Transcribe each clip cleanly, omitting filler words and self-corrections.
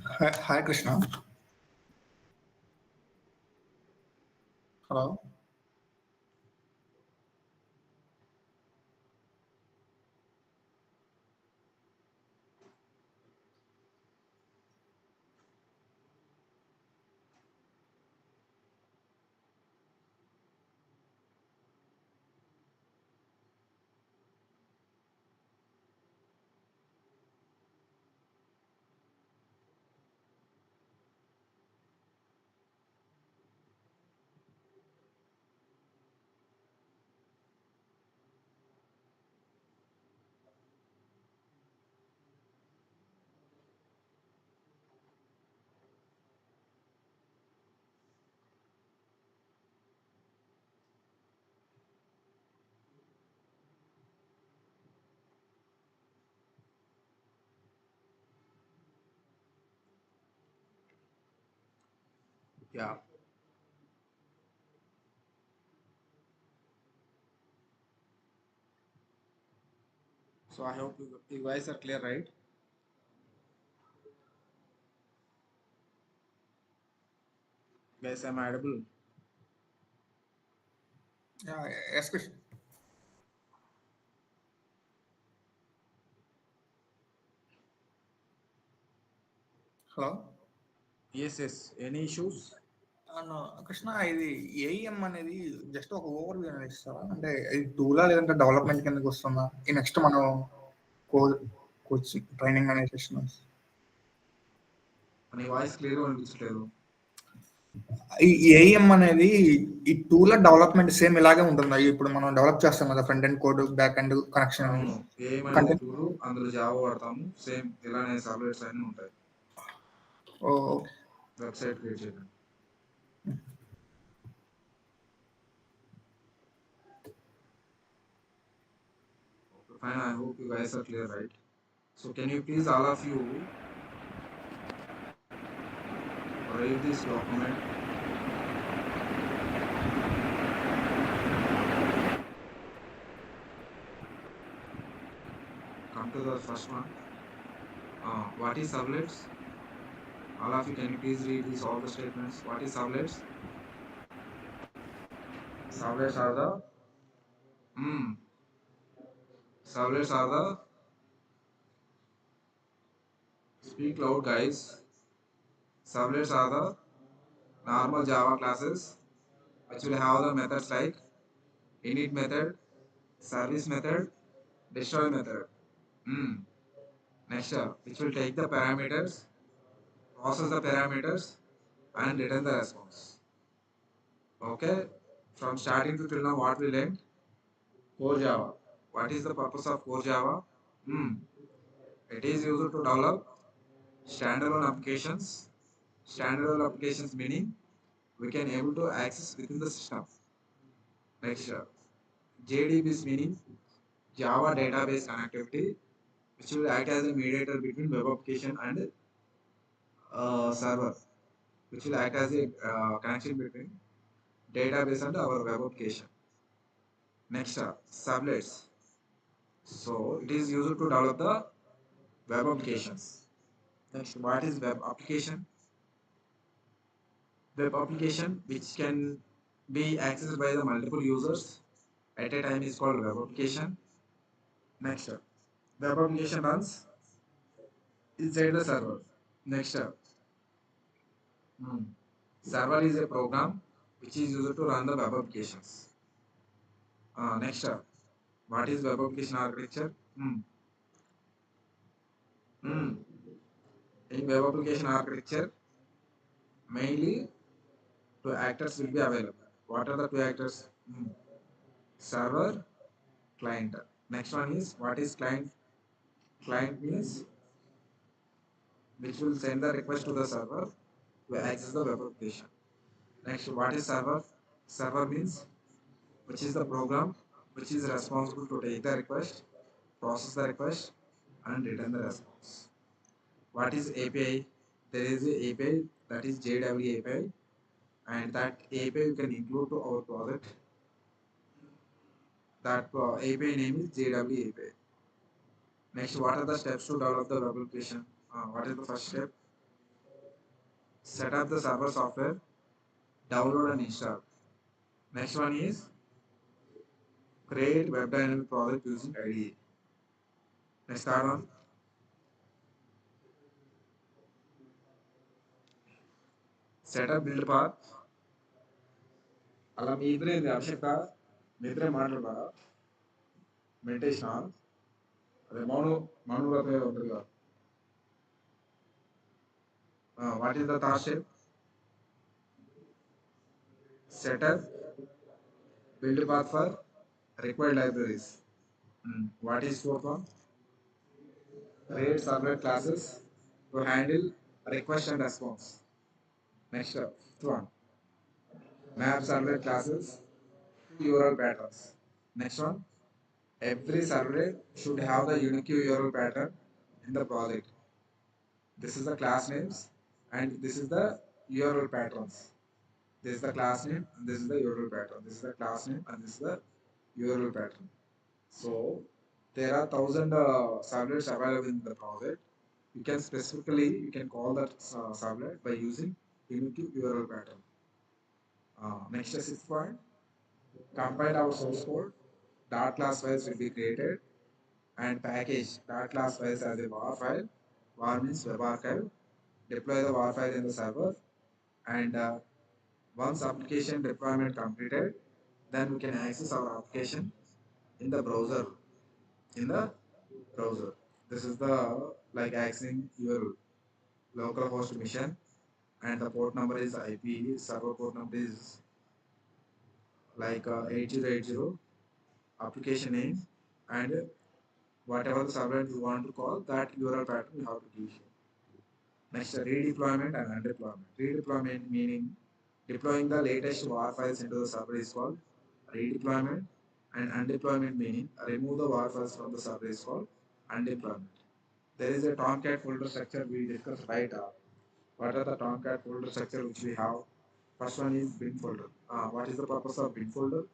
Hi, Krishna. Hello. Yeah. So I hope you guys are clear, right? Guys, am I audible? Yeah, yes, Krishna. Hello. Yes, yes. Any issues? No, Krishna ఇది AM అనేది just ఒక over view అనేది ఇస్తారా అంటే ఇది టూలా లేదంటే development కిందకి వస్తుందా ఈ నెక్స్ట్ మనం కోచింగ్ ట్రైనింగ్ అనే సెషన్ నీ వాయిస్ క్లియర్గా అనిపించట్లేదు. ఈ ఏఎం అనేది ఈ టూల డెవలప్మెంట్ సేమ్ ఇలాగే ఉంటుందా ఇప్పుడు మనం డెవలప్ చేస్తాం కదా front end code back end connection అనేది అవును. ఏం అనేది కంటెంట్ టూల్ అందులో జావా వాడతాము. సేమ్ ఇలానే సర్వ్లెట్స్ అన్నీ ఉంటాయి. ఓకే వెబ్సైట్ క్రియేట్ చేయడం. Okay, fine. I hope you guys are clear, right? So can you please all of you read this document? Come to the first one. What is servlets? All of you, can you please read these all the statements? What is servlets? Servlets are the mm, servlets are the speak loud guys. Servlets are the normal Java classes which will have the methods like init method, service method, destroy method. Mm. Next, which will take the parameters, process the parameters, and return the response. Okay. From starting to till now, what we learned? Core Java. What is the purpose of Core Java? Mm. It is used to develop standalone applications. Standalone applications meaning we can able to access within the system. Next, JDBs meaning Java database connectivity, which will act as a mediator between web application and server, which will act as a connection between database and our web application. Next, servlets. So it is used to develop the web applications. Next, what is web application? Web application which can be accessed by the multiple users at a time is called web application. Next, web application runs inside the server. Next, hmm, server is a program which is used to run the web applications. Next, what is web application architecture? Hmm. In web application architecture, mainly two actors will be available. What are the two actors? Server, client. Next one is what is client? Client means which will send the request to the server to access the web application. Next, what is server? Server means which is the program which is responsible to take the request, process the request, and return the response. What is API? There is a API that is JW API, and that API you can include to our project. That API name is JW API. Next, what are the steps to develop the web application? What is the first step? Set up the server software, download and install. Next one is create web dynamic project using IDE. Next third one, set up build path. అలా మీ ఇద్దరే అభిషేక్ మీ ఇద్దరే మాట్లాడతారా meditation అదే మౌనవ్రతం ఏదో ఉంటుంది కదా what is the third step setup build path for required libraries. What is fourth one? Create servlet classes to handle request and response. Next fifth one. Map servlet classes to URL patterns. Next one. Every servlet should have the unique URL pattern in the project. This is the class names and this is the URL patterns. This is the class name and this is the URL pattern. This is the class name and this is the URL pattern. So there are thousand servlets available in the project. You can call that servlet by using unique URL pattern. Next sixth point, compile our source code. Dart class files will be created and package dart class files as a war file. War means web archive. Deploy the war file in the server and once application deployment completed, then we can access our application in the browser. In the browser. This is the like accessing your localhost mission and the port number is IP, server port number is like 8080, application name and whatever the server you want to call that URL pattern you have to give here. Next, redeployment and undeployment. Redeployment meaning deploying the latest WAR files into the server is called redeployment and undeployment meaning remove the WAR files from the server is called undeployment. There is a Tomcat folder structure we discussed right. What are the Tomcat folder structure which we have? First one is bin folder. What is the purpose of bin folder?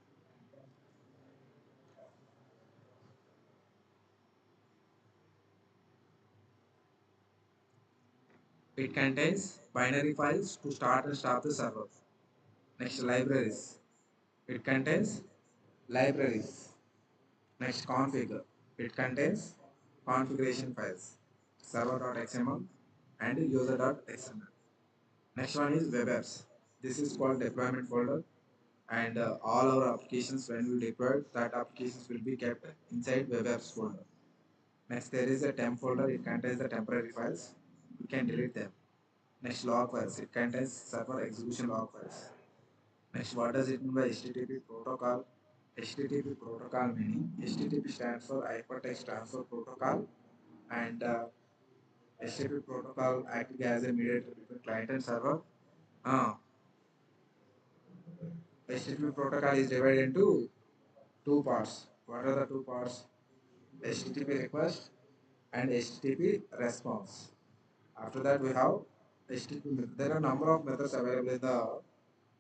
It contains binary files to start and stop the server. Next, libraries. It contains libraries. Next, config. It contains configuration files, server.xml and user.xml. Next one is web apps. This is called deployment folder and all our applications when we deploy that applications will be kept inside web apps folder. Next there is a temp folder, it contains the temporary files, you can delete them. Next log files, it contains server execution log files. Next what does it mean by HTTP protocol? HTTP protocol meaning HTTP stands for hypertext transfer protocol and HTTP protocol acting as a mediator between client and server. Uh, HTTP protocol is divided into two parts. What are the two parts? HTTP request and HTTP response. After that, we have HTTP method. There are a number of methods available in the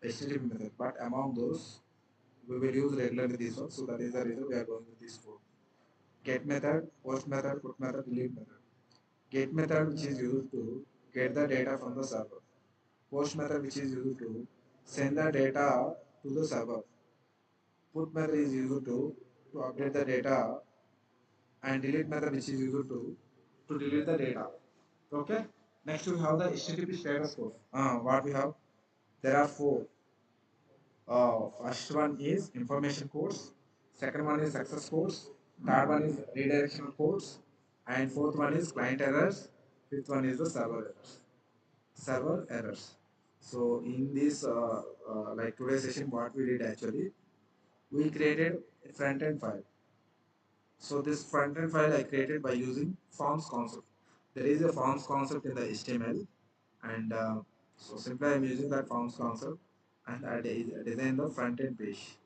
HTTP method, but among those, we will use regularly this one. So that is the reason we are going with this four. Get method, post method, put method, delete method. Get method which is used to get the data from the server. Post method which is used to send the data to the server. Put method is used to update the data and delete method which is used to delete the data. Okay. Next we have the HTTP status code. What we have? There are four. First one is information codes. Second one is success codes. Third one is redirectional codes. And fourth one is client errors. Fifth one is the server errors. Server errors. So in this like today's session, what we did actually, we created a front end file. So this front end file I created by using forms concept. There is a forms concept in the HTML and so simply I am using that forms concept and I design the front end page.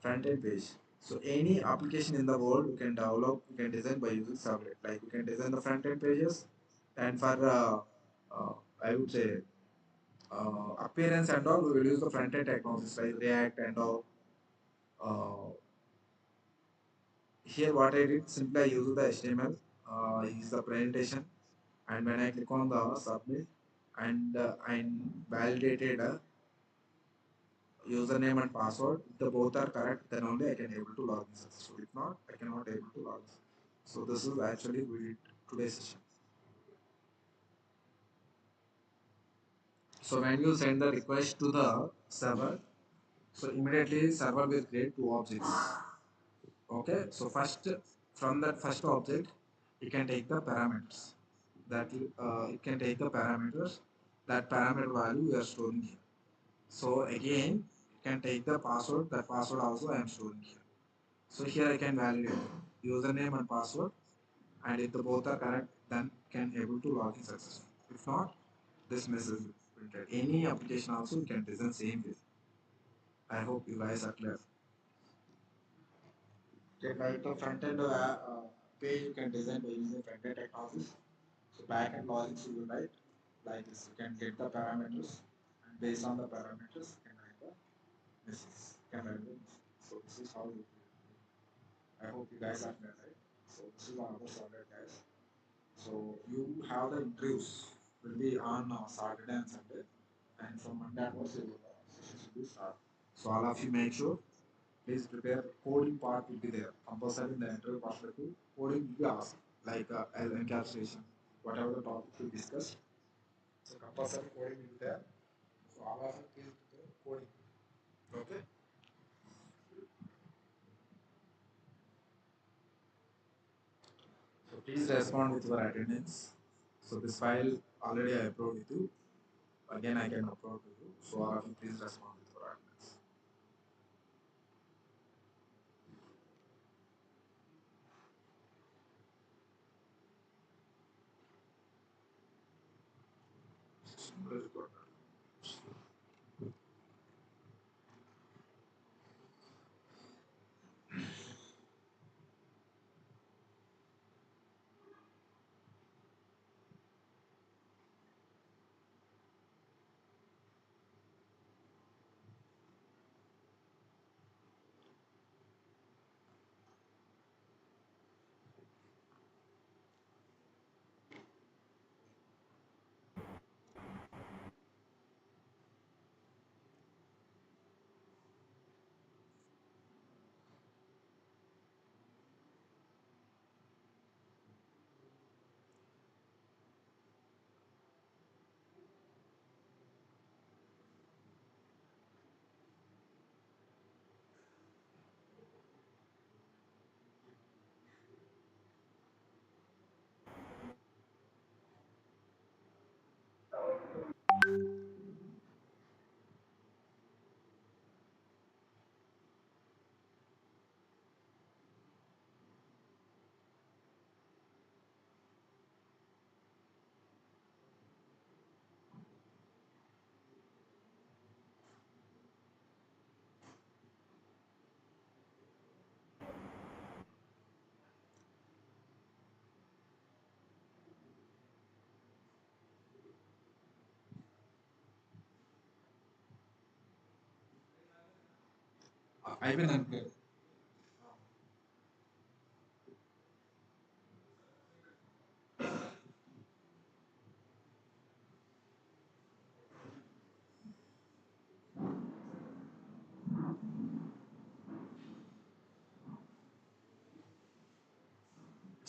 Front end page. So any application in the world you can develop, you can design by using Servlet. Like you can design the front end pages and for uh, I would say appearance and all, we will use the front end technologies like React and all. Uh, Here what I did, simply I use the HTML, is the presentation and when I click on the submit and validated username and password. If the both are correct, then only I can able to log in successfully. If not, I cannot able to log in. So this is actually we did today's session. So when you send the request to the server, so immediately server will create two objects. Okay, so first from that first object, you can take the parameters. That you can take the parameters. That parameter value we are storing here. So again, you can take the password. That password also I am storing here. So here I can validate username and password, and if the both are correct, then can able to log in successfully. If not, this message will printed. Any application also you can design same way. I hope you guys are clear. Okay, like the front end page you can design by using front end technologies. So back end logic you will write like this. You can get the parameters, and based on the parameters, you can write the message. Can write the message. So this is how you. I hope you guys are clear, right? So this is another subject, guys. So you have the interviews will be on Saturday and Sunday, and from Monday onwards your sessions will be start. So all of you make sure please prepare coding part will be there. Compulsory in the interview perspective, coding will be asked like encapsulation, whatever the topic we discussed. So compulsory coding will be there. So all of you please prepare coding. Okay. So please respond with your attendance. So this file already I upload with you. Again I can upload to you. So all of you please respond with your attendance. అయిపోయింది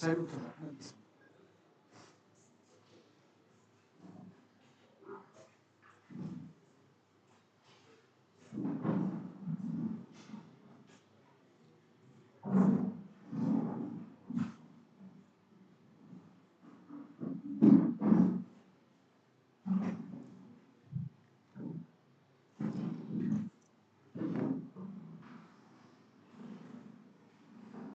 side